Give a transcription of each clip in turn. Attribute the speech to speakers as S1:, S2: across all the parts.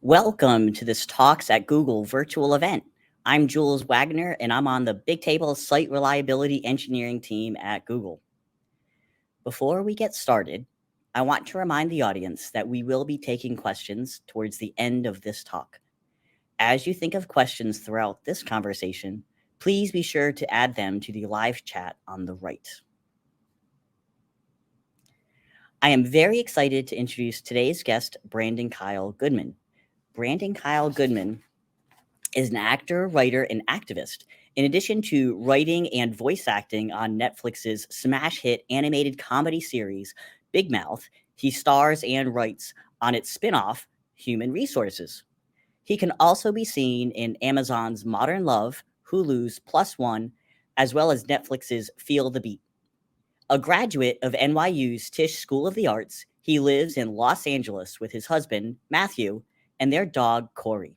S1: Welcome to this Talks at Google virtual event. I'm Jules Wagner, and I'm on the Big Table Site Reliability Engineering team at Google. Before we get started, I want to remind the audience that we will be taking questions towards the end of this talk. As you think of questions throughout this conversation, please be sure to add them to the live chat on the right. I am very excited to introduce today's guest, Brandon Kyle Goodman. Brandon Kyle Goodman is an actor, writer, and activist. In addition to writing and voice acting on Netflix's smash hit animated comedy series Big Mouth, he stars and writes on its spin-off Human Resources. He can also be seen in Amazon's Modern Love, Hulu's Plus One, as well as Netflix's Feel the Beat. A graduate of NYU's Tisch School of the Arts, he lives in Los Angeles with his husband, Matthew, and their dog, Corey.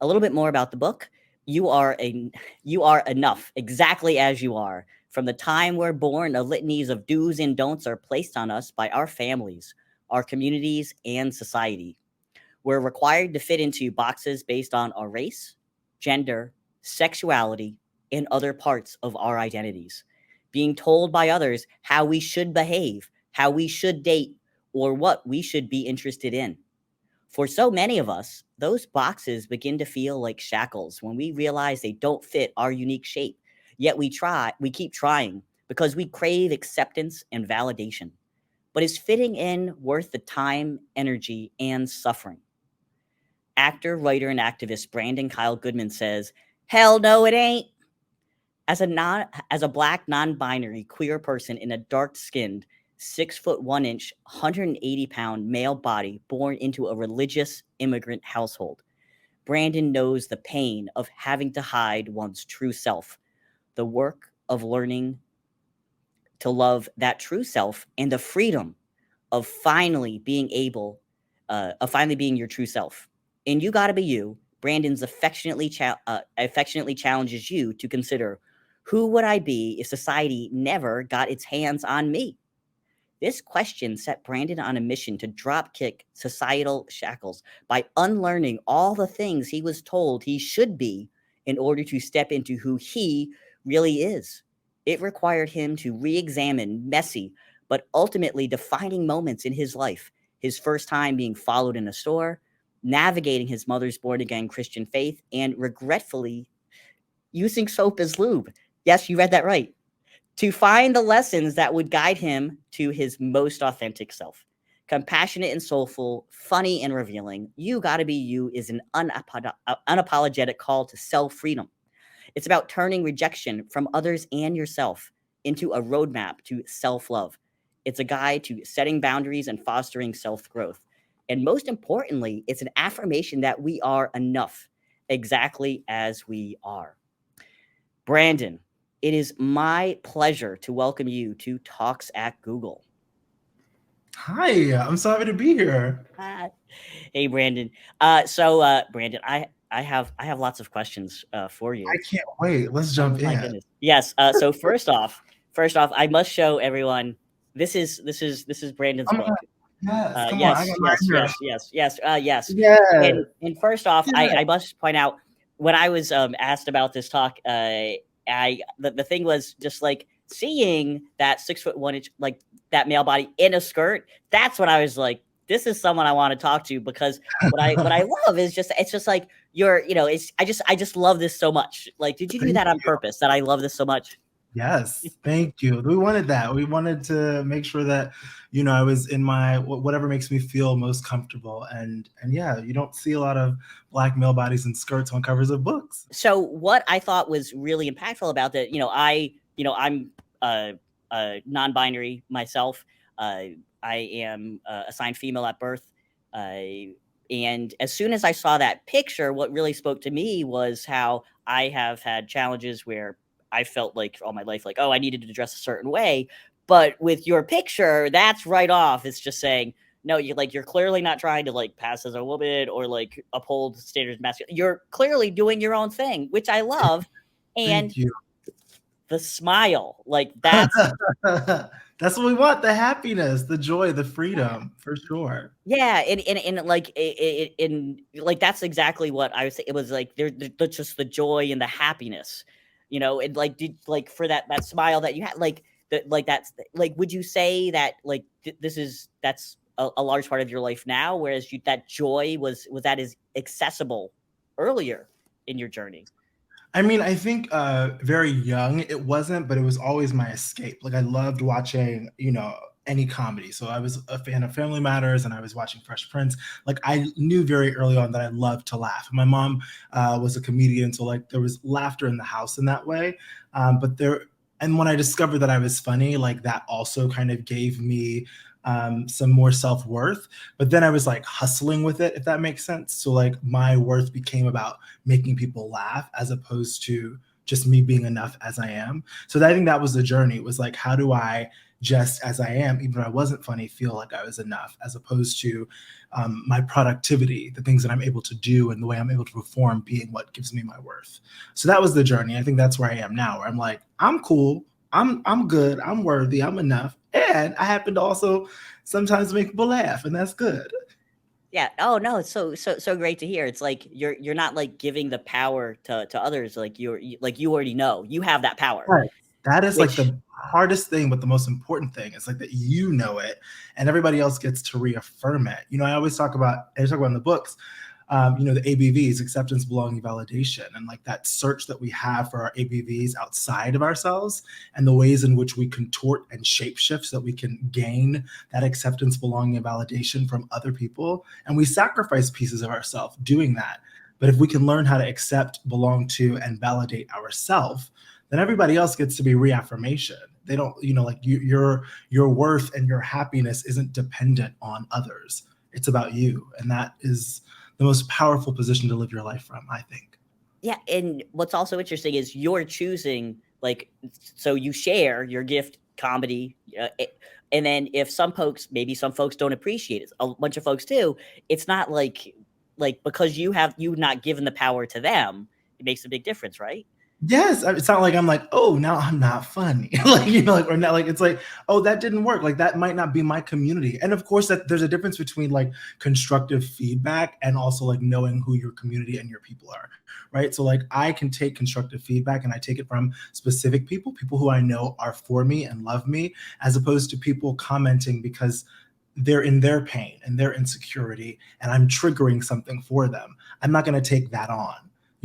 S1: A little bit more about the book. You are enough, exactly as you are. From the time we're born, the litanies of do's and don'ts are placed on us by our families, our communities, and society. We're required to fit into boxes based on our race, gender, sexuality, and other parts of our identities. Being told by others how we should behave, how we should date, or what we should be interested in. For so many of us, those boxes begin to feel like shackles when we realize they don't fit our unique shape. Yet we keep trying because we crave acceptance and validation. But is fitting in worth the time, energy, and suffering? Actor, writer, and activist Brandon Kyle Goodman says, "Hell no, it ain't." As a black non-binary queer person in a dark-skinned 6'1" 180-pound male body born into a religious immigrant household, Brandon knows the pain of having to hide one's true self, the work of learning to love that true self, and the freedom of finally being your true self. And You Gotta Be You, Brandon's affectionately challenges you to consider, who would I be if society never got its hands on me? This question set Brandon on a mission to dropkick societal shackles by unlearning all the things he was told he should be in order to step into who he really is. It required him to re-examine messy but ultimately defining moments in his life. His first time being followed in a store, navigating his mother's born-again Christian faith, and regretfully using soap as lube. Yes, you read that right. To find the lessons that would guide him to his most authentic self. Compassionate and soulful, funny and revealing, You Gotta Be You is an unapologetic call to self-freedom. It's about turning rejection from others and yourself into a roadmap to self-love. It's a guide to setting boundaries and fostering self-growth. And most importantly, it's an affirmation that we are enough, exactly as we are. Brandon, it is my pleasure to welcome you to Talks at Google.
S2: Hi, I'm so happy to be here.
S1: Hey, Brandon. Brandon, I have lots of questions for
S2: I
S1: you.
S2: can't wait. Let's
S1: Oh
S2: jump
S1: my
S2: in.
S1: goodness. Yes. So first off, I must show everyone. This is Brandon's
S2: Oh my
S1: book.
S2: God. Yes, come on. I
S1: Yes,
S2: got mine
S1: yes,
S2: here.
S1: yes, yes, yes, yes.
S2: Yes.
S1: And first off,
S2: Yeah.
S1: I must point out, when I was asked about this talk, the thing was just like seeing that 6'1" like that male body in a skirt. That's when I was like, this is someone I want to talk to, because what I love is just, it's just like it's, I just love this so much. Like, did you do
S2: Thank
S1: that on
S2: you.
S1: purpose? That I love this so much?
S2: Yes, thank you. We wanted that. We wanted to make sure that, I was in my whatever makes me feel most comfortable. And yeah, you don't see a lot of black male bodies in skirts on covers of books.
S1: So what I thought was really impactful about that, I'm non-binary myself. I am assigned female at birth, and as soon as I saw that picture, what really spoke to me was how I have had challenges where I felt like all my life, like, oh, I needed to dress a certain way. But with your picture, that's right off. It's just saying, no, you're clearly not trying to like pass as a woman or like uphold standards of masculinity. You're clearly doing your own thing, which I love. And
S2: Thank you.
S1: the smile, like, that's
S2: That's what we want, the happiness, the joy, the freedom, for sure.
S1: Yeah, and like in like that's exactly what I was saying. It was like just the joy and the happiness, and like did like for that smile that you had, like that's like, would you say that like this is that's a large part of your life now, whereas that joy was that is accessible earlier in your journey?
S2: I mean, I think, very young, it wasn't, but it was always my escape. Like, I loved watching, any comedy. So I was a fan of Family Matters and I was watching Fresh Prince. Like, I knew very early on that I loved to laugh. My mom, was a comedian, so, like, there was laughter in the house in that way. But there and when I discovered that I was funny, like, that also kind of gave me, some more self-worth. But then I was, like, hustling with it, if that makes sense. So, like, my worth became about making people laugh as opposed to just me being enough as I am. So I think that was the journey. It was like, how do I, just as I am, even if I wasn't funny, feel like I was enough, as opposed to, my productivity, the things that I'm able to do, and the way I'm able to perform being what gives me my worth. So that was the journey. I think that's where I am now, where I'm like, I'm cool, I'm good, I'm worthy, I'm enough, and I happen to also sometimes make people laugh, and that's good.
S1: Yeah. Oh no, it's so great to hear. It's like you're not like giving the power to others. Like like you already know you have that power,
S2: Right. That is like
S1: which
S2: the hardest thing, but the most important thing. It's like that you know it and everybody else gets to reaffirm it. I talk about in the books, the ABVs, acceptance, belonging, validation, and like that search that we have for our ABVs outside of ourselves and the ways in which we contort and shapeshift so that we can gain that acceptance, belonging, and validation from other people. And we sacrifice pieces of ourselves doing that. But if we can learn how to accept, belong to, and validate ourselves, then everybody else gets to be reaffirmation. They don't, like your worth and your happiness isn't dependent on others. It's about you, and that is the most powerful position to live your life from, I think.
S1: yeah, and what's also interesting is you're choosing like, so you share your gift comedy, and then if maybe some folks don't appreciate it, a bunch of folks do. It's not like because you not given the power to them, it makes a big difference, right?
S2: Yes, it's not like I'm like, oh, now I'm not funny, like like or not like it's like, oh, that didn't work. Like that might not be my community. And of course, that there's a difference between like constructive feedback and also like knowing who your community and your people are, right? So like I can take constructive feedback and I take it from specific people, people who I know are for me and love me, as opposed to people commenting because they're in their pain and their insecurity, and I'm triggering something for them. I'm not going to take that on.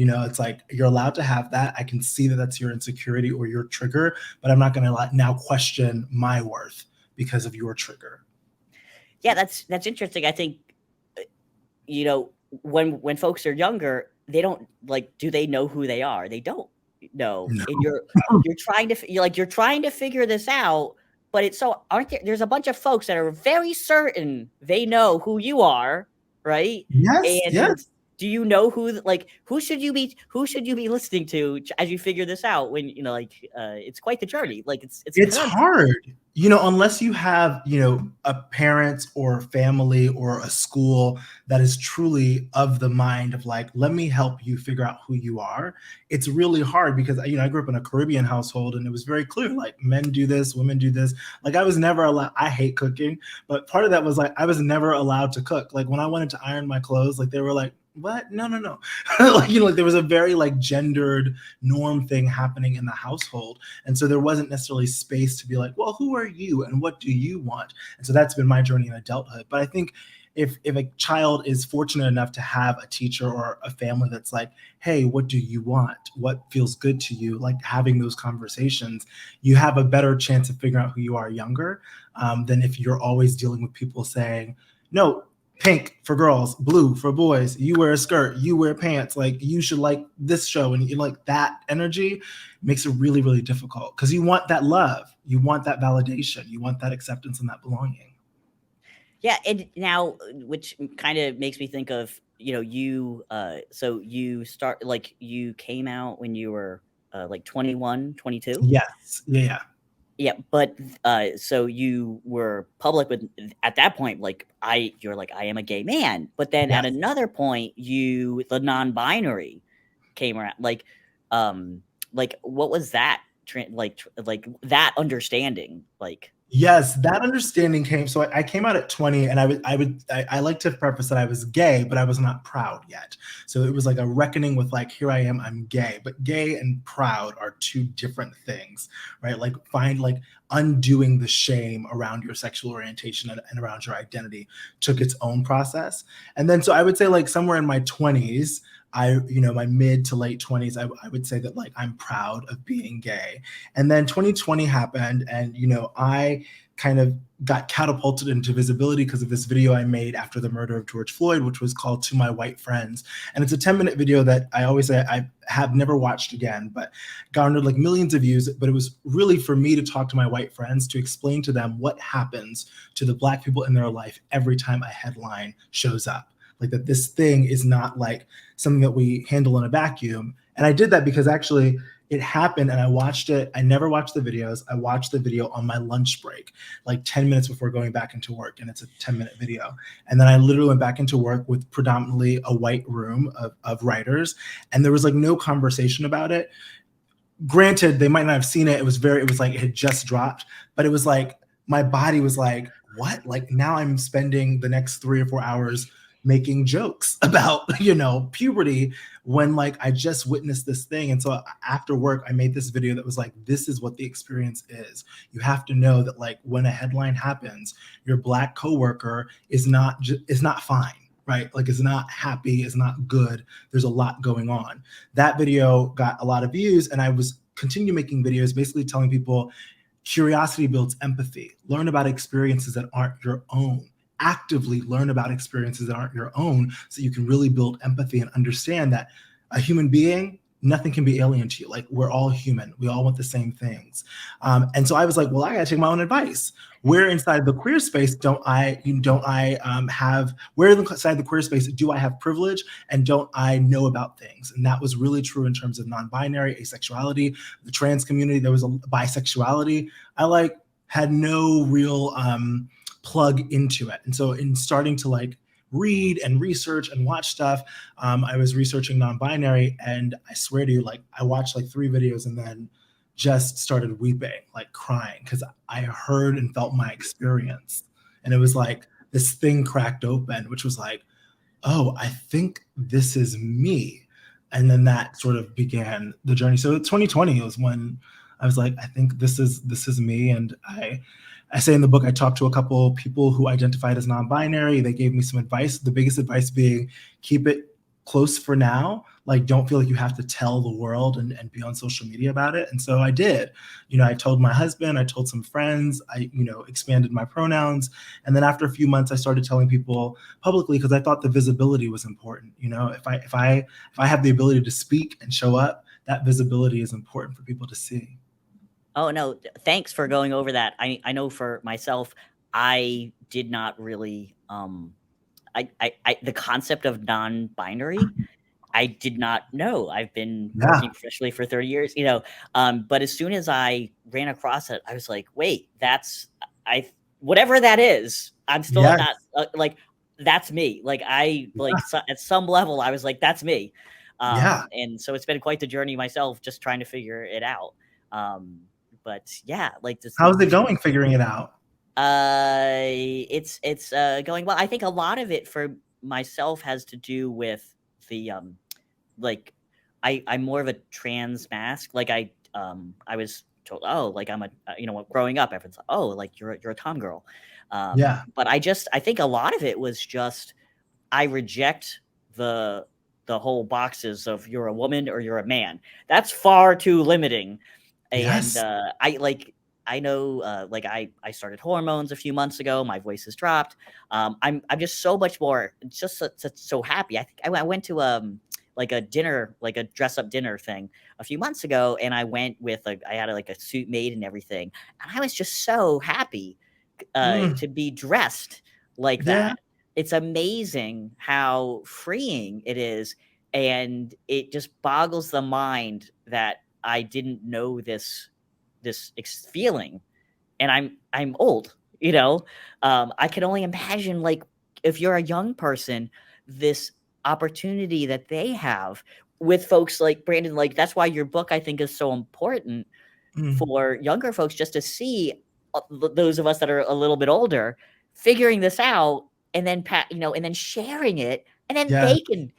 S2: It's like you're allowed to have that. I can see that that's your insecurity or your trigger, but I'm not going to now question my worth because of your trigger.
S1: Yeah, that's interesting. I think, uh, you know, when folks are younger, they don't like, do they know who they are? They don't know.
S2: No.
S1: And you're trying to figure this out, but it's so aren't there's a bunch of folks that are very certain they know who you are, right?
S2: Yes,
S1: And
S2: yes.
S1: do you know who should you be listening to as you figure this out when like it's quite the journey. Like it's a
S2: It's
S1: conundrum.
S2: hard, unless you have, a parent or family or a school that is truly of the mind of like, let me help you figure out who you are. It's really hard because, I grew up in a Caribbean household and it was very clear, like men do this, women do this. Like I was never allowed, I hate cooking, but part of that was like, I was never allowed to cook. Like when I wanted to iron my clothes, like they were like, what? No, no, no. Like, like there was a very like gendered norm thing happening in the household. And so there wasn't necessarily space to be like, well, who are you and what do you want? And so that's been my journey in adulthood. But I think if a child is fortunate enough to have a teacher or a family that's like, hey, what do you want? What feels good to you? Like having those conversations, you have a better chance of figuring out who you are younger, than if you're always dealing with people saying, no, pink for girls, blue for boys, you wear a skirt, you wear pants, like you should like this show. And you like that energy makes it really, really difficult because you want that love, you want that validation, you want that acceptance and that belonging.
S1: Yeah, and now, which kind of makes me think of, so you came out when you were like 21, 22.
S2: Yes. Yeah. Yeah.
S1: Yeah, but so you were public with at that point, like you're like, I am a gay man. But then at
S2: Yes.
S1: another point, the non-binary came around. Um, like what was that like that understanding like?
S2: Yes, that understanding came. So I came out at 20, and I like to preface that I was gay, but I was not proud yet. So it was like a reckoning with like, here I am, I'm gay, but gay and proud are two different things, right? Like find like undoing the shame around your sexual orientation and around your identity took its own process. And then so I would say like somewhere in my 20s, my mid to late 20s, I would say that like I'm proud of being gay. And then 2020 happened, and I kind of got catapulted into visibility because of this video I made after the murder of George Floyd, which was called To My White Friends. And it's a 10-minute video that I always say I have never watched again, but garnered like millions of views. But it was really for me to talk to my white friends, to explain to them what happens to the Black people in their life every time a headline shows up. Like that this thing is not like something that we handle in a vacuum. And I did that because actually it happened, and I watched it. I never watched the videos. I watched the video on my lunch break, like 10 minutes before going back into work, and it's a 10-minute video. And then I literally went back into work with predominantly a white room of writers, and there was like no conversation about it. Granted, they might not have seen it. It was like it had just dropped, but it was like my body was like, what? Like now I'm spending the next 3 or 4 hours making jokes about, puberty, when like I just witnessed this thing. And so after work, I made this video that was like, this is what the experience is. You have to know that like when a headline happens, your Black coworker is not fine, right? Like is not happy, is not good. There's a lot going on. That video got a lot of views, and I was continue making videos basically telling people curiosity builds empathy. Learn about experiences that aren't your own. Actively learn about experiences that aren't your own so you can really build empathy and understand that a human being, nothing can be alien to you. Like we're all human. We all want the same things. And so I was like, well, I gotta take my own advice. Where inside the queer space have, where inside the queer space do I have privilege, and don't I know about things? And that was really true in terms of non-binary, asexuality, the trans community. There was a bisexuality. I like had no real plug into it. And so in starting to like read and research and watch stuff, I was researching non-binary, and I swear to you, like I watched like 3 videos and then just started weeping, like crying, because I heard and felt my experience. And it was like this thing cracked open, which was like, oh, I think this is me. And then that sort of began the journey. So 2020 was when I was like, I think this is me. And I say in the book, I talked to a couple people who identified as non-binary. They gave me some advice. The biggest advice being keep it close for now. Like, don't feel like you have to tell the world and be on social media about it. And so I did. I told my husband, I told some friends, I expanded my pronouns. And then after a few months, I started telling people publicly because I thought the visibility was important. If I have the ability to speak and show up, that visibility is important for people to see.
S1: Oh, no, thanks for going over that. I know for myself, I did not really, the concept of non-binary, I did not know. I've been
S2: Yeah.
S1: working professionally for 30 years, but as soon as I ran across it, I was like, wait, whatever that is, I'm still
S2: Yes.
S1: not like, that's me. Like at some level, I was like, that's me.
S2: Yeah.
S1: And so it's been quite the journey myself, just trying to figure it out. But yeah, like
S2: How's it going figuring it out?
S1: it's going well. I think a lot of it for myself has to do with the like I'm more of a trans mask. Like I was told, oh, like I'm a growing up, everyone's like, oh, like you're a tom girl.
S2: Yeah.
S1: But I think a lot of it was just I reject the whole boxes of you're a woman or you're a man. That's far too limiting. And
S2: Yes.
S1: I know, like I started hormones a few months ago. My voice has dropped. I'm just so much more, just so happy. I think I went to like a dinner, like a dress up dinner thing a few months ago, and I went with I had like a suit made and everything, and I was just so happy
S2: Mm.
S1: to be dressed like
S2: Yeah.
S1: that. It's amazing how freeing it is, and it just boggles the mind that I didn't know this feeling, and I'm old, I can only imagine, like, if you're a young person, this opportunity that they have with folks like Brandon. Like, that's why your book, I think, is so important
S2: Mm.
S1: for younger folks, just to see. those of us that are a little bit older figuring this out, and then and then sharing it, and then
S2: Yeah.
S1: they can,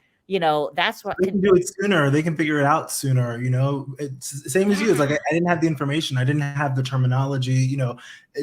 S1: that's what
S2: They can do it sooner. They can figure it out sooner. It's the same as you. It's like
S1: yeah,
S2: I didn't have the information. I didn't have the terminology.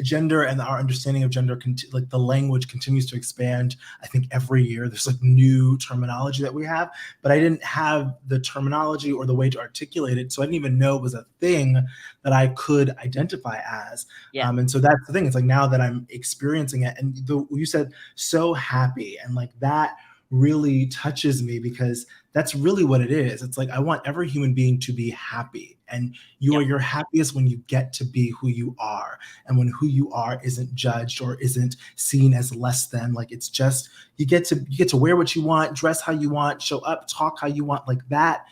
S2: Gender and our understanding of gender, like the language continues to expand. I think every year there's like new terminology that we have, but I didn't have the terminology or the way to articulate it, so I didn't even know it was a thing that I could identify as.
S1: yeah,
S2: And so that's the thing. It's like now that I'm experiencing it, and you said so happy, and like that really touches me because that's really what it is. It's like I want every human being to be happy. And you are
S1: yep,
S2: your happiest when you get to be who you are. And when who you are isn't judged or isn't seen as less than. Like it's just you get to wear what you want, dress how you want, show up, talk how you want. Like that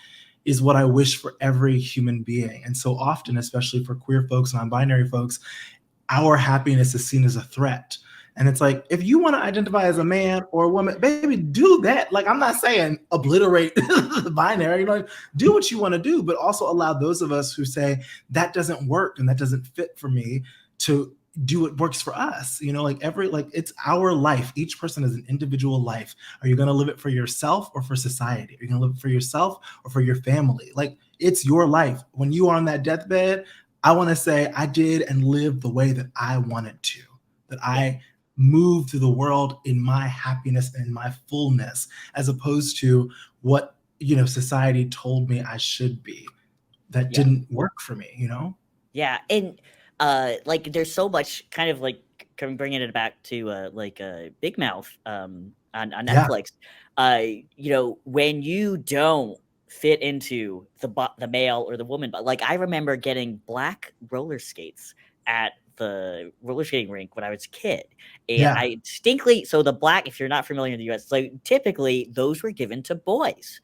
S2: is what I wish for every human being. And so often, especially for queer folks, non-binary folks, our happiness is seen as a threat. And it's like, if you want to identify as a man or a woman, baby, do that. Like, I'm not saying obliterate the binary, do what you want to do, but also allow those of us who say that doesn't work and that doesn't fit for me to do what works for us. Like it's our life. Each person is an individual life. Are you going to live it for yourself or for society? Are you going to live it for yourself or for your family? Like, it's your life. When you are on that deathbed, I want to say I did and lived the way that I wanted to, that
S1: yeah,
S2: I moved through the world in my happiness and my fullness, as opposed to what, society told me I should be. That
S1: yeah.
S2: didn't work for me.
S1: Yeah, and like there's so much kind of like bringing it back to Big Mouth on
S2: Yeah.
S1: Netflix. When you don't fit into the male or the woman, but like I remember getting black roller skates at the roller skating rink when I was a kid, and
S2: Yeah.
S1: I distinctly so the black. If you're not familiar in the U.S., so typically those were given to boys.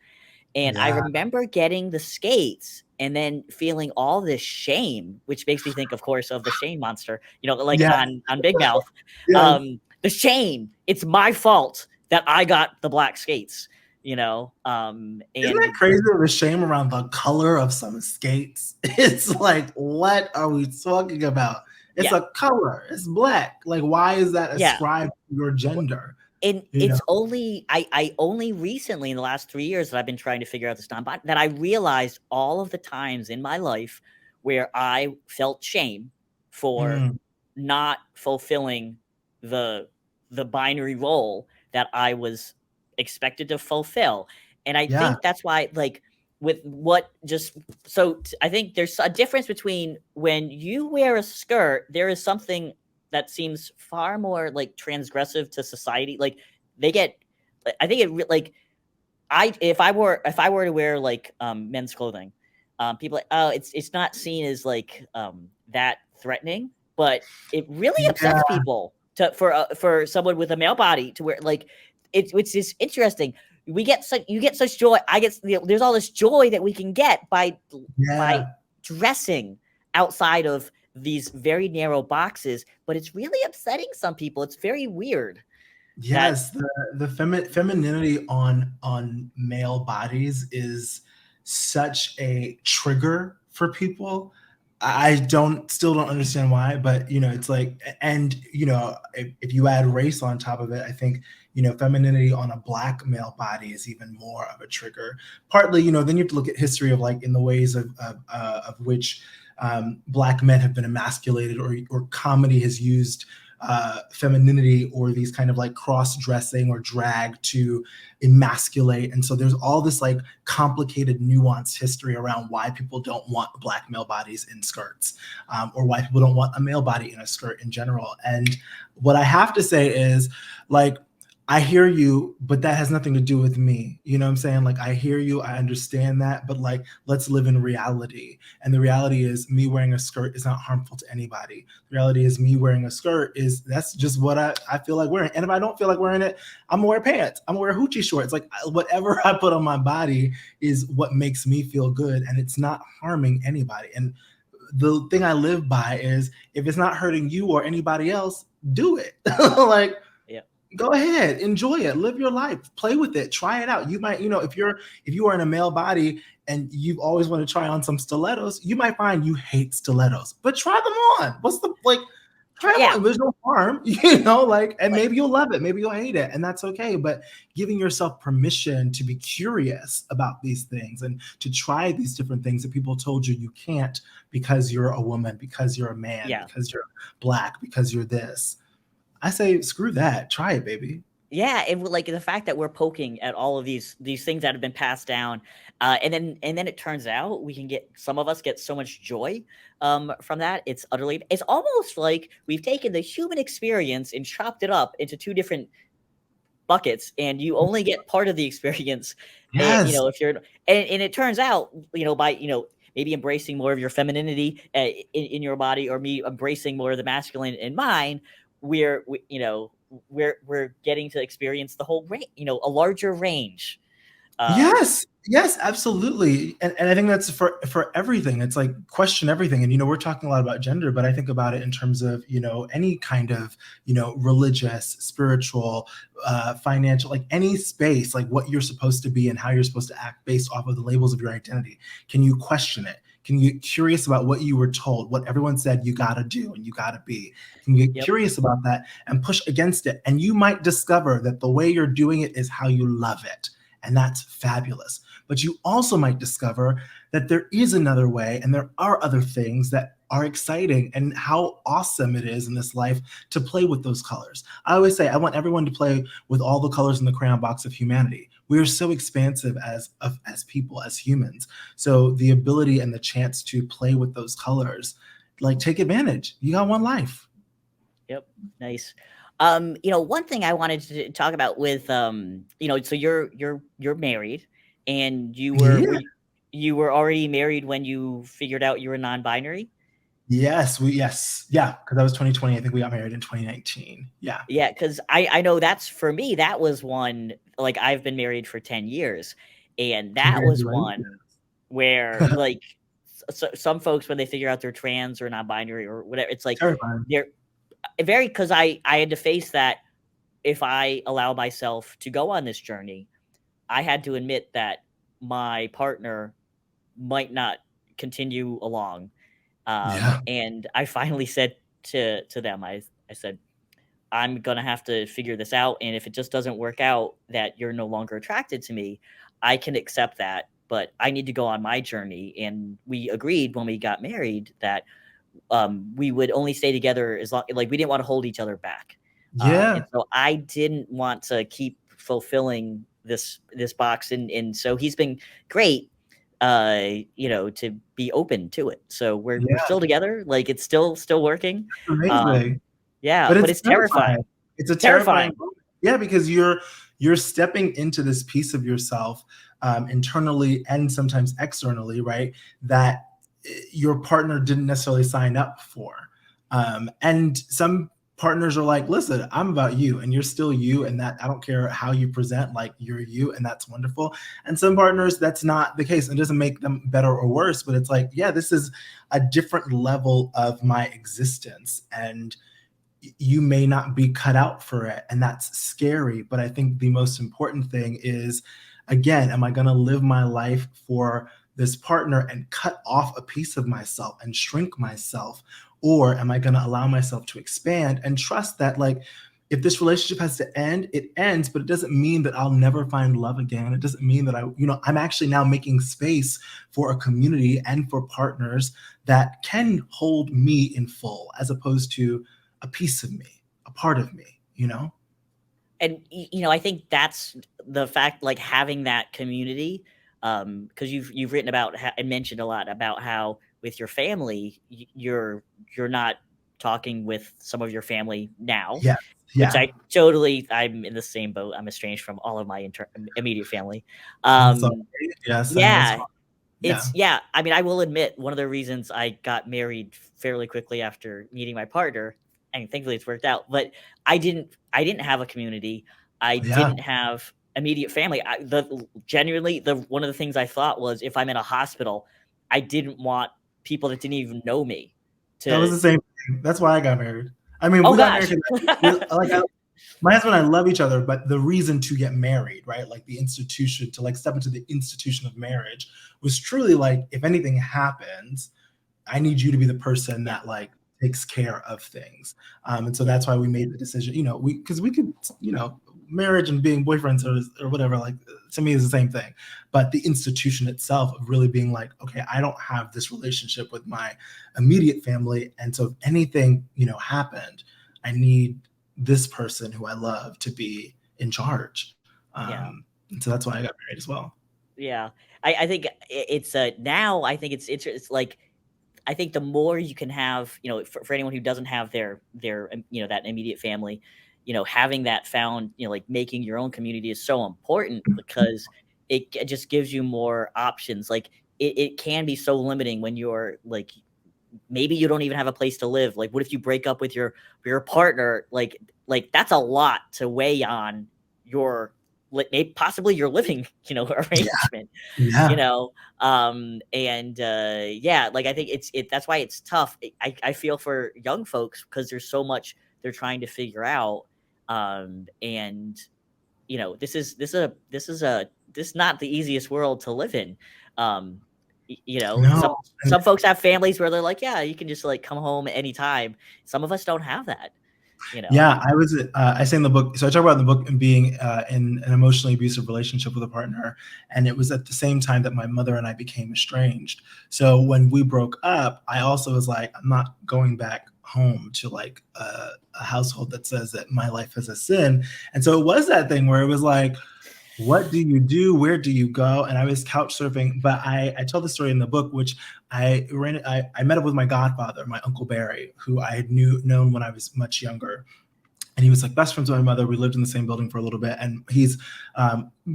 S1: And I
S2: Yeah.
S1: remember getting the skates and then feeling all this shame, which makes me think, of course, of the shame monster, like
S2: Yeah.
S1: on Big Mouth.
S2: Yes.
S1: The shame. It's my fault that I got the black skates,
S2: Isn't
S1: and
S2: that crazy? The shame around the color of some skates. It's like, what are we talking about? It's
S1: yeah,
S2: a color. It's black. Like, why is that
S1: yeah.
S2: ascribed to your gender?
S1: And
S2: You know?
S1: it's only I only recently in the last 3 years that I've been trying to figure out this non that I realized all of the times in my life where I felt shame for
S2: Mm,
S1: not fulfilling the the binary role that I was expected to fulfill. And I
S2: yeah.
S1: think that's why like with what just I think there's a difference between when you wear a skirt, there is something that seems far more like transgressive to society. Like they get, I think like I if I were to wear like men's clothing, people like oh it's not seen as like that threatening, but it really
S2: Yeah.
S1: upsets people to for someone with a male body to wear like it's just interesting. We get such you get such joy. I get there's all this joy that we can get by
S2: Yeah.
S1: dressing outside of these very narrow boxes, but it's really upsetting some people. It's very weird that
S2: Yes, the femininity on male bodies is such a trigger for people. I don't still don't understand why, but it's like, and if you add race on top of it, I think femininity on a black male body is even more of a trigger. Partly, then you have to look at history of like in the ways of which black men have been emasculated, or comedy has used femininity or these kind of like cross-dressing or drag to emasculate. And so there's all this like complicated nuanced history around why people don't want black male bodies in skirts, or why people don't want a male body in a skirt in general. And what I have to say is, like, I hear you, but that has nothing to do with me. You know what I'm saying? Like, I hear you, I understand that, but like, let's live in reality. And the reality is, me wearing a skirt is not harmful to anybody. The reality is, me wearing a skirt that's just what I feel like wearing. And if I don't feel like wearing it, I'm gonna wear pants. I'm gonna wear hoochie shorts. Like, whatever I put on my body is what makes me feel good, and it's not harming anybody. And the thing I live by is, if it's not hurting you or anybody else, do it. Like,
S1: yeah,
S2: go ahead, enjoy it, live your life, play with it, try it out. You might, if you are in a male body and you've always wanted to try on some stilettos, you might find you hate stilettos, but try them on. What's the like? try it
S1: Yeah.
S2: on. There's no harm, you know, like, and maybe you'll love it, maybe you'll hate it, and that's okay. But giving yourself permission to be curious about these things and to try these different things that people told you you can't because you're a woman, because you're a man,
S1: Yeah.
S2: because you're Black, because you're this. I say, screw that. Try it, baby.
S1: Yeah, and like the fact that we're poking at all of these things that have been passed down, and then it turns out we can get some of us get so much joy from that. It's almost like we've taken the human experience and chopped it up into two different buckets, and you only get part of the experience.
S2: Yes.
S1: If you're and it turns out by maybe embracing more of your femininity in your body, or me embracing more of the masculine in mine, we're getting to experience the whole range, a larger range.
S2: Yes, yes, absolutely. And I think that's for everything. It's like question everything. And we're talking a lot about gender, but I think about it in terms of, any kind of, religious, spiritual, financial, like any space, like what you're supposed to be and how you're supposed to act based off of the labels of your identity. Can you question it? Can you get curious about what you were told, what everyone said you gotta do and you gotta be? Can you get
S1: Yep.
S2: curious about that and push against it? And you might discover that the way you're doing it is how you love it. And that's fabulous. But you also might discover that there is another way and there are other things that are exciting, and how awesome it is in this life to play with those colors. I always say I want everyone to play with all the colors in the crayon box of humanity. We are so expansive as people, as humans. So the ability and the chance to play with those colors, like, take advantage. You got one life.
S1: Yep. Nice. One thing I wanted to talk about with, so you're married, and
S2: Yeah.
S1: you were already married when you figured out you were non-binary.
S2: Yes, yeah, because that was 2020. I think we got married in 2019. Yeah.
S1: Yeah, because I know that's for me, that was one, like, I've been married for 10 years, and that was
S2: Congratulations.
S1: one where, like, some folks, when they figure out they're trans or non-binary or whatever, it's like
S2: Terrifying.
S1: they're very, because I had to face that. If I allow myself to go on this journey, I had to admit that my partner might not continue along.
S2: Yeah.
S1: And I finally said to them, I said, I'm gonna have to figure this out, and if it just doesn't work out, that you're no longer attracted to me, I can accept that, but I need to go on my journey. And we agreed when we got married that we would only stay together as long, like, we didn't want to hold each other back. And
S2: Yeah.
S1: so I didn't want to keep fulfilling this box, and so he's been great, to be open to it. So we're
S2: Yeah.
S1: still together, like, it's still working.
S2: Amazing.
S1: Yeah,
S2: But
S1: but
S2: it's
S1: it's
S2: terrifying.
S1: terrifying.
S2: It's a terrifying
S1: Terrifying.
S2: moment. Yeah, because you're stepping into this piece of yourself, internally and sometimes externally, right? That your partner didn't necessarily sign up for. And some partners are like, listen, I'm about you and you're still you, and that I don't care how you present, like, you're you, and that's wonderful. And some partners, that's not the case, and it doesn't make them better or worse, but it's like, yeah, this is a different level of my existence, and you may not be cut out for it, and that's scary. But I think the most important thing is, again, am I going to live my life for this partner and cut off a piece of myself and shrink myself, or am I going to allow myself to expand and trust that, like, if this relationship has to end, it ends, but it doesn't mean that I'll never find love again. It doesn't mean that I'm actually now making space for a community and for partners that can hold me in full, as opposed to a piece of me, a part of me.
S1: And I think that's the fact, like, having that community, because you've written about and mentioned a lot about how with your family, you're not talking with some of your family now,
S2: Yes.
S1: which
S2: Yeah.
S1: I'm in the same boat. I'm estranged from all of my immediate family.
S2: I'm sorry.
S1: um
S2: Yes, I know it's
S1: yeah,
S2: hard. Yeah.
S1: I mean, I will admit, one of the reasons I got married fairly quickly after meeting my partner, and thankfully it's worked out, but I didn't have a community. I
S2: Yeah.
S1: didn't have immediate family. Genuinely, the one of the things I thought was, if I'm in a hospital, I didn't want people that didn't even know me
S2: That was
S1: to.
S2: the same thing. That's why I got married. I mean,
S1: Oh
S2: we got married
S1: gosh.
S2: 'cause we like, my husband and I love each other, but the reason to get married, right? Like, the institution, to, like, step into the institution of marriage was truly like, if anything happens, I need you to be the person
S1: Yeah.
S2: that, like, takes care of things. And so
S1: Yeah.
S2: that's why we made the decision, because we could, marriage and being boyfriends or whatever, like to me is the same thing. But the institution itself of really being like, okay, I don't have this relationship with my immediate family. And so if anything, happened, I need this person who I love to be in charge.
S1: Yeah.
S2: And so that's why I got married as well.
S1: Yeah. I think it's now I think it's like I think the more you can have, for anyone who doesn't have their that immediate family, having that found, like making your own community is so important because it just gives you more options. Like it can be so limiting when you're like maybe you don't even have a place to live. Like, what if you break up with your partner? Like that's a lot to weigh on your possibly your living,
S2: Yeah.
S1: arrangement,
S2: Yeah.
S1: and yeah, like I think that's why it's tough. I feel for young folks because there's so much they're trying to figure out, and this is not the easiest world to live in. Um,
S2: No.
S1: some folks have families where they're like, yeah, you can just like come home anytime. Some of us don't have that, you know.
S2: Yeah, I say in the book, so I talk about in the book being in an emotionally abusive relationship with a partner. And it was at the same time that my mother and I became estranged. So when we broke up, I also was like, I'm not going back home to like a household that says that my life is a sin. And so it was that thing where it was like, what do you do? Where do you go? And I was couch surfing, but I tell the story in the book, which I met up with my godfather, my Uncle Barry, who I had known when I was much younger. And he was like best friends with my mother. We lived in the same building for a little bit, and he's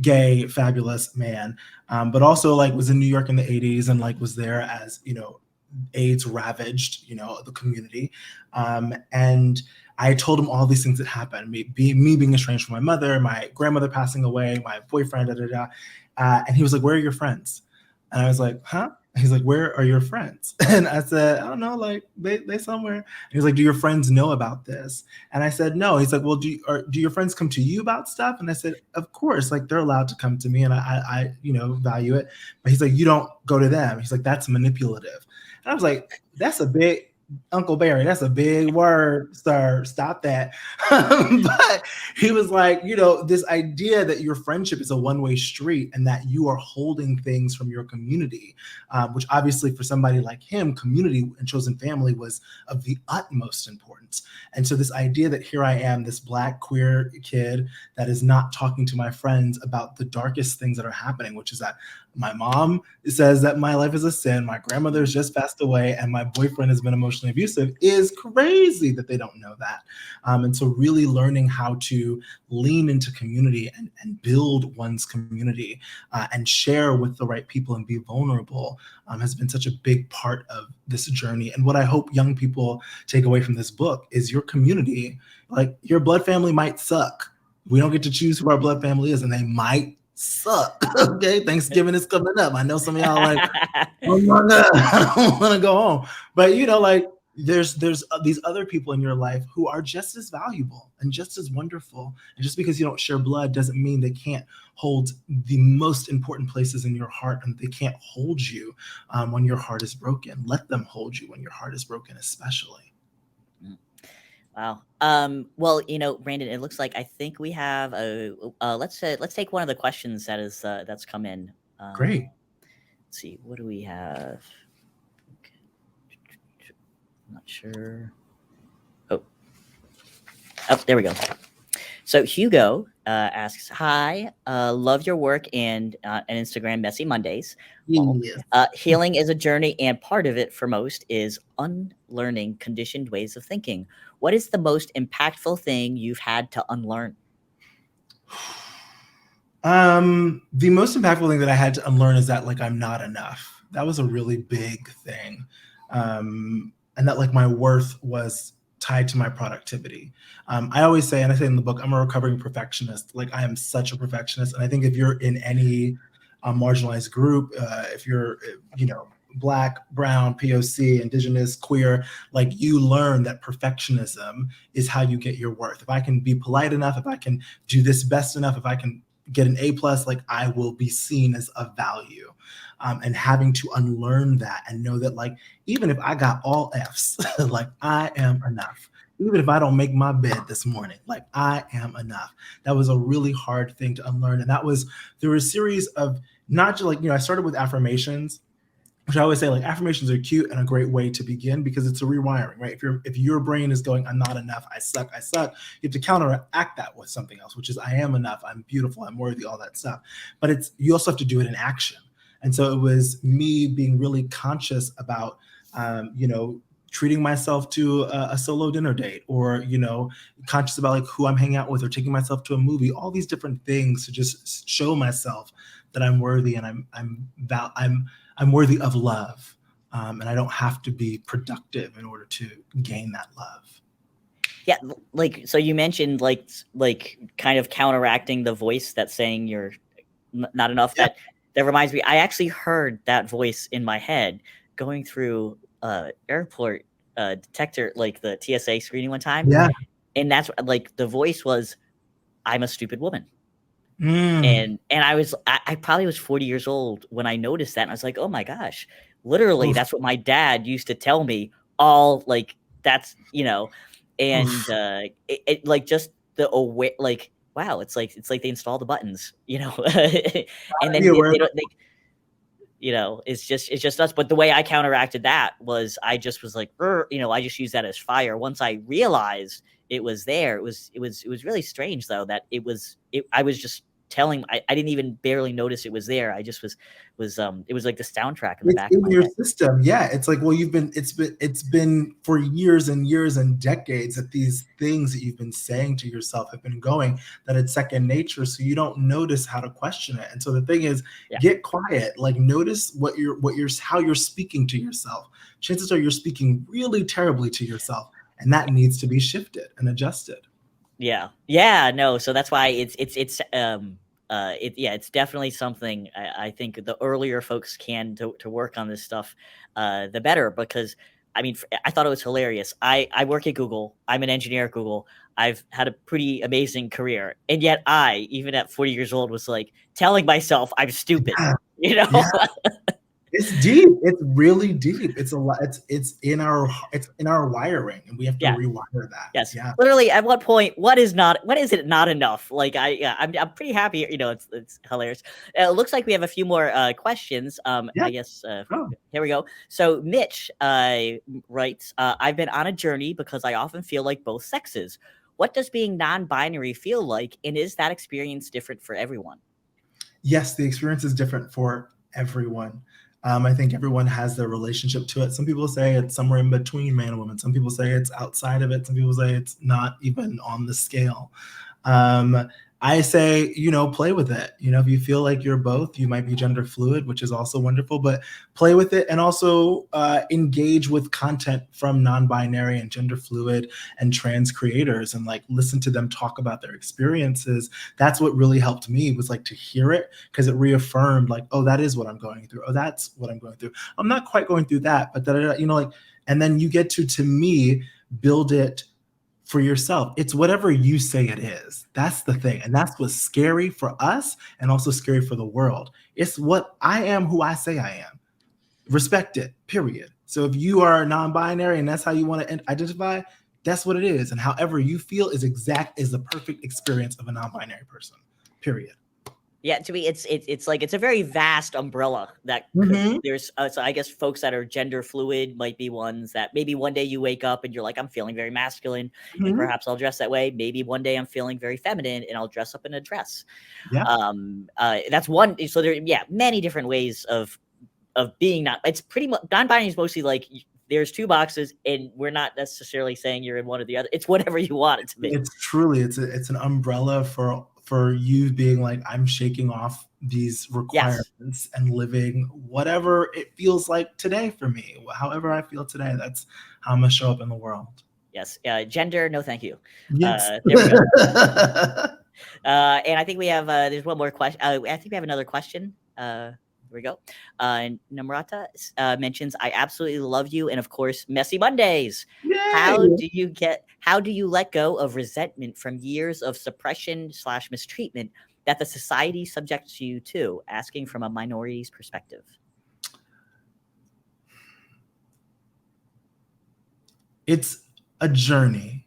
S2: gay, fabulous man, but also like was in New York in the 80s and like was there as AIDS ravaged the community, and I told him all these things that happened, me being estranged from my mother, my grandmother passing away, my boyfriend, da da da, and he was like, "Where are your friends?" And I was like, "Huh?" He's like, "Where are your friends?" And I said, "I don't know, like they somewhere." And he's like, "Do your friends know about this?" And I said, "No." He's like, "Well, do your friends come to you about stuff?" And I said, "Of course, like they're allowed to come to me, and I value it." But he's like, "You don't go to them." He's like, "That's manipulative." And I was like, "That's a big Uncle Barry, that's a big word, sir. Stop that." But he was like, this idea that your friendship is a one-way street and that you are holding things from your community, which obviously for somebody like him, community and chosen family was of the utmost importance. And so this idea that here I am, this Black queer kid that is not talking to my friends about the darkest things that are happening, which is that my mom says that my life is a sin, my grandmother's just passed away, and my boyfriend has been emotionally abusive, is crazy that they don't know that. And so really learning how to lean into community and build one's community and share with the right people and be vulnerable has been such a big part of this journey. And what I hope young people take away from this book is your community, like your blood family might suck. We don't get to choose who our blood family is, and they might suck. Okay, Thanksgiving is coming up. I know some of y'all like, oh my God, I don't want to go home. But like there's these other people in your life who are just as valuable and just as wonderful. And just because you don't share blood doesn't mean they can't hold the most important places in your heart, and they can't hold you when your heart is broken. Let them hold you when your heart is broken, especially.
S1: Wow. Well, Brandon, it looks like I think we have let's take one of the questions that's come in.
S2: Great.
S1: Let's see, what do we have? Okay. I'm not sure. Oh, there we go. So Hugo asks, "Hi, love your work and Instagram Messy Mondays. Well,
S2: Yes.
S1: healing is a journey, and part of it for most is unlearning conditioned ways of thinking. What is the most impactful thing you've had to unlearn?"
S2: The most impactful thing that I had to unlearn is that like I'm not enough. That was a really big thing. And that like my worth was tied to my productivity. I always say, and I say in the book, I'm a recovering perfectionist. Like I am such a perfectionist. And I think if you're in any marginalized group, if you're, Black, brown, POC, indigenous, queer, like you learn that perfectionism is how you get your worth. If I can be polite enough, if I can do this best enough, if I can get an A+, like I will be seen as of value. and having to unlearn that and know that, like, even if I got all F's, like, I am enough. Even if I don't make my bed this morning, like, I am enough. That was a really hard thing to unlearn. And there were a series of, not just like, I started with affirmations, which I always say, like, affirmations are cute and a great way to begin because it's a rewiring, right? If your brain is going, I'm not enough, I suck, you have to counteract that with something else, which is, I am enough, I'm beautiful, I'm worthy, all that stuff. But you also have to do it in action. And so it was me being really conscious about, treating myself to a solo dinner date, or, conscious about, like, who I'm hanging out with, or taking myself to a movie, all these different things to just show myself that I'm worthy, and I'm worthy of love, and I don't have to be productive in order to gain that love.
S1: Yeah, like, so you mentioned like kind of counteracting the voice that's saying you're not enough.
S2: Yeah.
S1: That reminds me, I actually heard that voice in my head going through airport detector, like the TSA screening one time,
S2: Yeah.
S1: and that's like the voice was, "I'm a stupid woman."
S2: Mm.
S1: And I probably was 40 years old when I noticed that, and I was like, "Oh my gosh." Literally,
S2: Oof.
S1: that's what my dad used to tell me, all like that's, and
S2: Oof.
S1: it like just the aware, like, wow, it's like they install the buttons, and
S2: Be
S1: then
S2: aware.
S1: they don't they it's just us. But the way I counteracted that was I just was like, I just used that as fire. Once I realized it was there, it was really strange though that I was just telling, I didn't even barely notice it was there. I just was it was like the soundtrack in the
S2: It's
S1: back of
S2: in
S1: my
S2: your
S1: head.
S2: system. Yeah. It's like, well, it's been for years and years and decades that these things that you've been saying to yourself have been going, that it's second nature. So you don't notice how to question it. And so the thing is,
S1: Yeah.
S2: get quiet, like, notice how you're speaking to yourself. Chances are you're speaking really terribly to yourself, and that needs to be shifted and adjusted.
S1: Yeah. Yeah, no, so that's why it's definitely something I think the earlier folks can to work on this stuff, the better, because I mean, I thought it was hilarious. I work at Google. I'm an engineer at Google. I've had a pretty amazing career, and yet I, even at 40 years old, was like telling myself I'm stupid,
S2: Yeah.
S1: you know?
S2: Yeah. It's deep. It's really deep. It's a lot. It's in our wiring, and we have to
S1: Yeah.
S2: rewire that.
S1: Yes.
S2: Yeah.
S1: Literally, at what point, what is it not enough? Like, yeah, I'm pretty happy, it's hilarious. It looks like we have a few more questions.
S2: Yeah.
S1: I guess
S2: Oh.
S1: here we go. So Mitch writes, I've been on a journey because I often feel like both sexes. What does being non-binary feel like, and is that experience different for everyone?
S2: Yes, the experience is different for everyone. I think everyone has their relationship to it. Some people say it's somewhere in between man and woman. Some people say it's outside of it. Some people say it's not even on the scale. Um, I say, play with it. If you feel like you're both, you might be gender fluid, which is also wonderful, but play with it, and also engage with content from non-binary and gender fluid and trans creators, and, like, listen to them talk about their experiences. That's what really helped me, was, like, to hear it, because it reaffirmed, like, oh, that is what I'm going through. Oh, that's what I'm going through. I'm not quite going through that, but like, and then you get to me, build it for yourself. It's whatever you say it is. That's the thing. And that's what's scary for us, and also scary for the world. It's what I am, who I say I am. Respect it, period. So if you are non-binary and that's how you want to identify, that's what it is. And however you feel is the perfect experience of a non-binary person, period.
S1: Yeah, to me, it's like it's a very vast umbrella that could.
S2: Mm-hmm.
S1: There's so I guess folks that are gender fluid might be ones that maybe one day you wake up and you're like, I'm feeling very masculine, and
S2: Mm-hmm.
S1: perhaps I'll dress that way. Maybe one day I'm feeling very feminine, and I'll dress up in a dress.
S2: Yeah.
S1: That's one. So there, yeah, many different ways of being not. It's pretty much non-binary is mostly like there's two boxes, and we're not necessarily saying you're in one or the other. It's whatever you want it to be.
S2: It's truly, it's an umbrella for you being like, I'm shaking off these
S1: Yes.
S2: requirements and living whatever it feels like today for me. However I feel today, that's how I'm gonna show up in the world.
S1: Yes. Gender, no, thank you.
S2: Yes.
S1: There we go. And I think we have there's one more question. I think we have another question. Here we go. Namrata mentions, I absolutely love you, and of course, messy Mondays.
S2: Yay!
S1: How do you let go of resentment from years of suppression / mistreatment that the society subjects you to? Asking from a minority's perspective.
S2: It's a journey.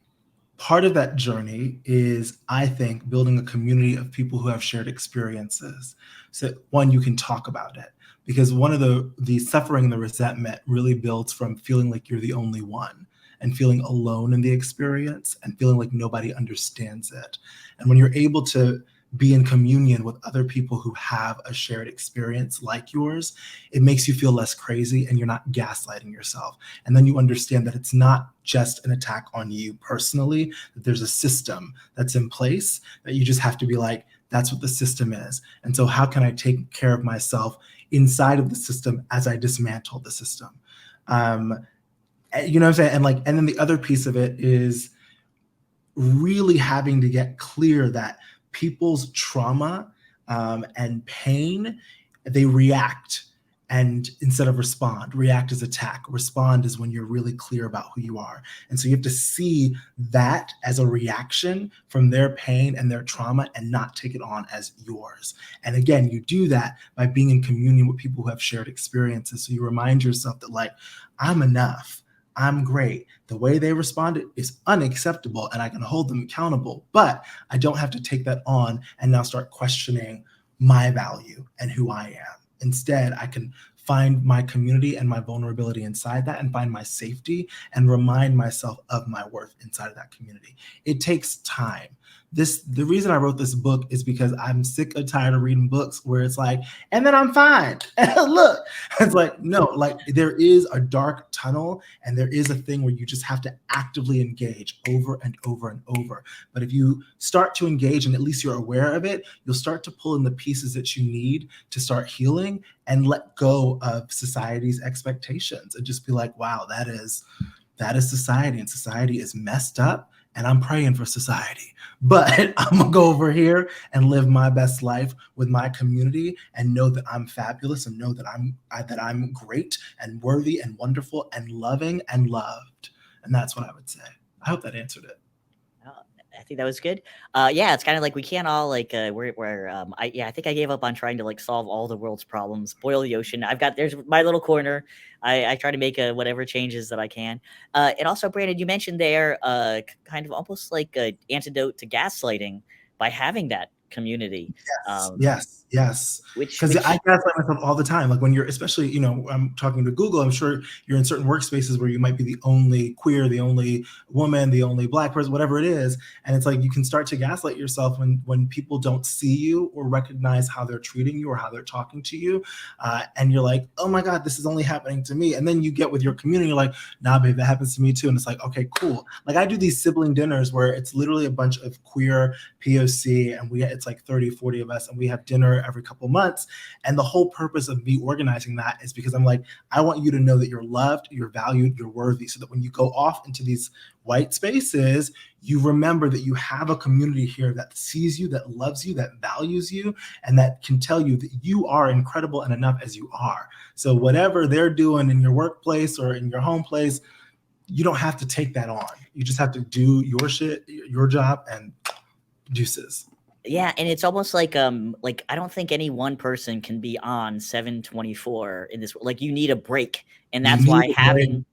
S2: Part of that journey is, I think, building a community of people who have shared experiences. So one, you can talk about it, because one of the suffering and the resentment really builds from feeling like you're the only one and feeling alone in the experience and feeling like nobody understands it. And when you're able to be in communion with other people who have a shared experience like yours, it makes you feel less crazy and you're not gaslighting yourself. And then you understand that it's not just an attack on you personally, that there's a system that's in place that you just have to be like, that's what the system is. And so, how can I take care of myself inside of the system as I dismantle the system? You know what I'm saying? And like, and then the other piece of it is really having to get clear that people's trauma and pain, they react, and instead of respond. React is attack, respond is when you're really clear about who you are. And so you have to see that as a reaction from their pain and their trauma and not take it on as yours. And again, you do that by being in communion with people who have shared experiences. So you remind yourself that, like, I'm enough, I'm great. The way they responded is unacceptable and I can hold them accountable, but I don't have to take that on and now start questioning my value and who I am. Instead, I can find my community and my vulnerability inside that and find my safety and remind myself of my worth inside of that community. It takes time. The reason I wrote this book is because I'm sick and tired of reading books where it's like, and then I'm fine. Look, it's like, no, like there is a dark tunnel and there is a thing where you just have to actively engage over and over and over. But if you start to engage and at least you're aware of it, you'll start to pull in the pieces that you need to start healing and let go of society's expectations and just be like, wow, that is society, and society is messed up. And I'm praying for society, but I'm gonna go over here and live my best life with my community and know that I'm fabulous and know that I'm great and worthy and wonderful and loving and loved. And that's what I would say. I hope that answered it.
S1: I think that was good. Yeah, it's kind of like we can't all like I think I gave up on trying to like solve all the world's problems, boil the ocean. There's my little corner. I try to make whatever changes that I can. And also, Brandon, you mentioned there kind of almost like an antidote to gaslighting by having that community.
S2: Yes.
S1: Which
S2: Because I gaslight myself all the time. Like when you're, especially, you know, I'm talking to Google, I'm sure you're in certain workspaces where you might be the only queer, the only woman, the only Black person, whatever it is. And it's like you can start to gaslight yourself when people don't see you or recognize how they're treating you or how they're talking to you. And you're like, oh my God, this is only happening to me. And then you get with your community, you're like, nah, babe, that happens to me too. And it's like, okay, cool. Like I do these sibling dinners where it's literally a bunch of queer POC and it's like 30, 40 of us, and we have dinner every couple months. And the whole purpose of me organizing that is because I'm like, I want you to know that you're loved, you're valued, you're worthy, so that when you go off into these white spaces, you remember that you have a community here that sees you, that loves you, that values you, and that can tell you that you are incredible and enough as you are. So whatever they're doing in your workplace or in your home place, you don't have to take that on. You just have to do your shit, your job, and deuces.
S1: Yeah, and it's almost like I don't think any one person can be on 7/24 in this. Like you need a break, and
S2: You
S1: that's
S2: need
S1: why
S2: a break.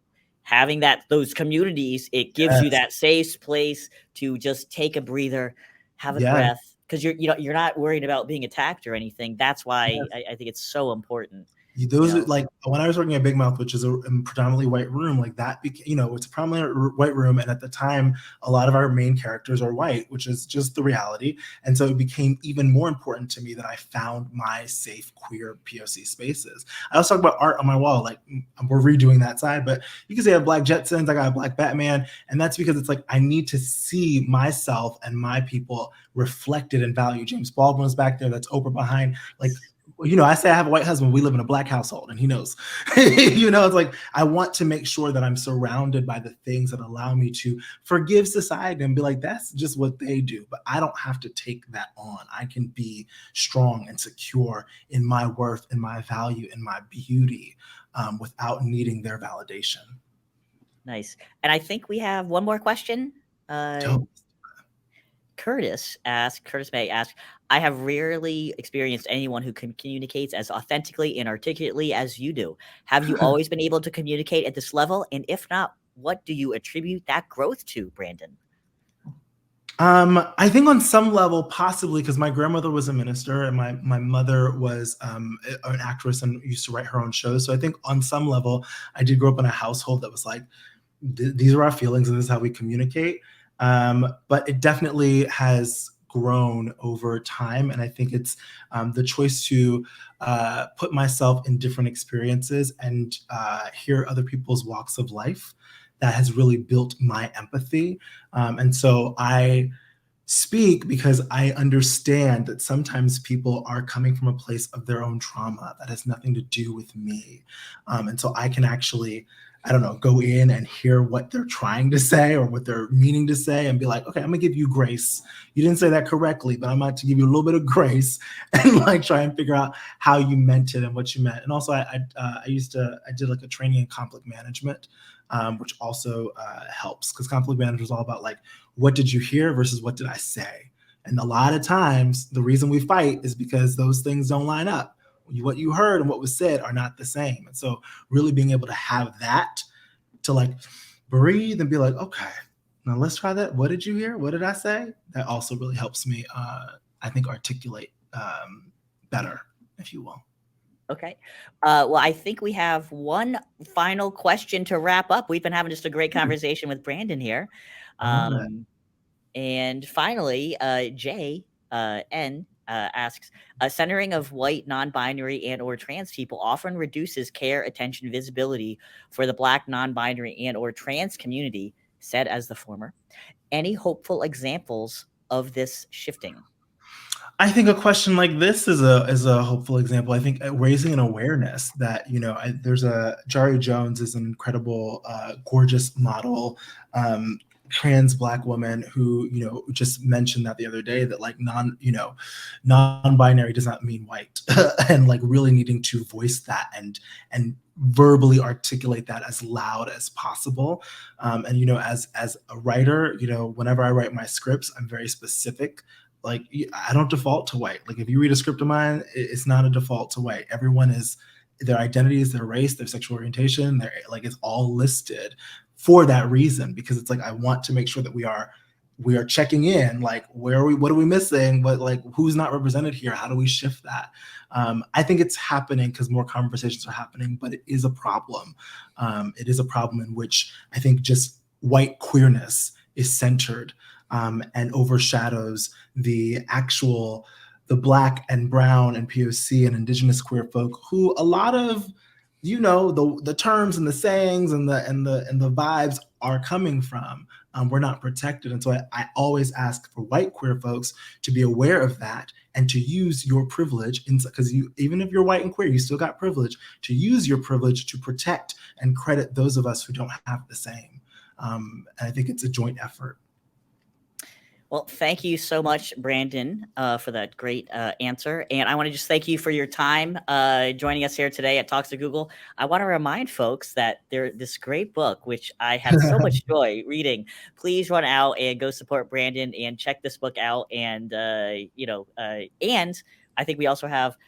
S1: having those communities, it gives you
S2: Yes.
S1: that safe place to just take a breather, have a
S2: Yes.
S1: breath, because you're not worried about being attacked or anything. That's why
S2: Yes.
S1: I think it's so important.
S2: Those are like when I was working at Big Mouth, which is a predominantly white room, like that became, you know, it's a prominent white room. And at the time, a lot of our main characters are white, which is just the reality. And so it became even more important to me that I found my safe queer POC spaces. I also talk about art on my wall, like we're redoing that side, but you can say I have Black Jetsons, I got a Black Batman. And that's because it's like, I need to see myself and my people reflected in value. James Baldwin's back there, that's Oprah behind, like, you know, I say I have a white husband, we live in a Black household, and he knows. You know, it's like I want to make sure that I'm surrounded by the things that allow me to forgive society and be like, that's just what they do. But I don't have to take that on. I can be strong and secure in my worth, in my value, in my beauty, without needing their validation.
S1: Nice. And I think we have one more question.
S2: Dope.
S1: Curtis May ask, I have rarely experienced anyone who communicates as authentically and articulately as you do. Have you always been able to communicate at this level? And if not, what do you attribute that growth to, Brandon?
S2: I think on some level, possibly because my grandmother was a minister and my mother was an actress and used to write her own shows. So I think on some level, I did grow up in a household that was like, these are our feelings and this is how we communicate. But it definitely has grown over time. And I think it's the choice to put myself in different experiences and hear other people's walks of life that has really built my empathy. And so I speak because I understand that sometimes people are coming from a place of their own trauma that has nothing to do with me. And so I can actually, I don't know, go in and hear what they're trying to say or what they're meaning to say and be like, okay, I'm gonna give you grace. You didn't say that correctly, but I'm about to give you a little bit of grace and like try and figure out how you meant it and what you meant. And also, I did like a training in conflict management, which also helps because conflict management is all about like, what did you hear versus what did I say? And a lot of times, the reason we fight is because those things don't line up. What you heard and what was said are not the same. And so, really being able to have that to like breathe and be like, okay, now let's try that. What did you hear? What did I say? That also really helps me, I think, articulate better, if you will.
S1: Okay. Well, I think we have one final question to wrap up. We've been having just a great conversation with Brandon here.
S2: I love that.
S1: And finally, Jay N asks, centering of white, non-binary, and/or trans people often reduces care, attention, visibility for the Black, non-binary, and/or trans community. Said as the former, any hopeful examples of this shifting?
S2: I think a question like this is a hopeful example. I think raising an awareness that there's a Jari Jones is an incredible, gorgeous model, trans Black woman who just mentioned that the other day that like non-binary does not mean white, and like really needing to voice that and verbally articulate that as loud as possible. And as a writer, whenever I write my scripts, I'm very specific. Like I don't default to white. Like if you read a script of mine, it's not a default to white. Everyone is their identities, their race, their sexual orientation, their like it's all listed for that reason because it's like I want to make sure that we are checking in. Like where are we? What are we missing? What like who's not represented here? How do we shift that? I think it's happening because more conversations are happening, but it is a problem. It is a problem in which I think just white queerness is centered and overshadows the Black and brown and POC and indigenous queer folk who a lot of the terms and the sayings and the vibes are coming from. We're not protected, and so I always ask for white queer folks to be aware of that and to use your privilege, because even if you're white and queer, you still got privilege, to use your privilege to protect and credit those of us who don't have the same. And I think it's a joint effort.
S1: Well, thank you so much, Brandon, for that great answer. And I want to just thank you for your time joining us here today at Talks to Google. I want to remind folks that this great book, which I had so much joy reading. Please run out and go support Brandon and check this book out. And and I think we also have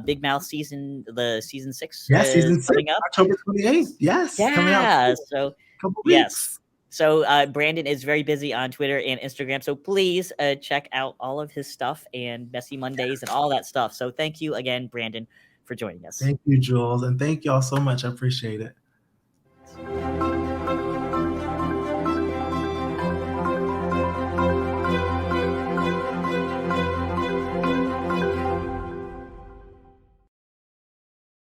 S1: Big Mouth season 6.
S2: Yeah, season 6
S1: coming up
S2: October 28th. Yes, coming out.
S1: Yeah, so
S2: Couple
S1: yes.
S2: weeks.
S1: So Brandon is very busy on Twitter and Instagram. So please check out all of his stuff and Messy Mondays and all that stuff. So thank you again, Brandon, for joining us.
S2: Thank you, Jules, and thank y'all so much. I appreciate it.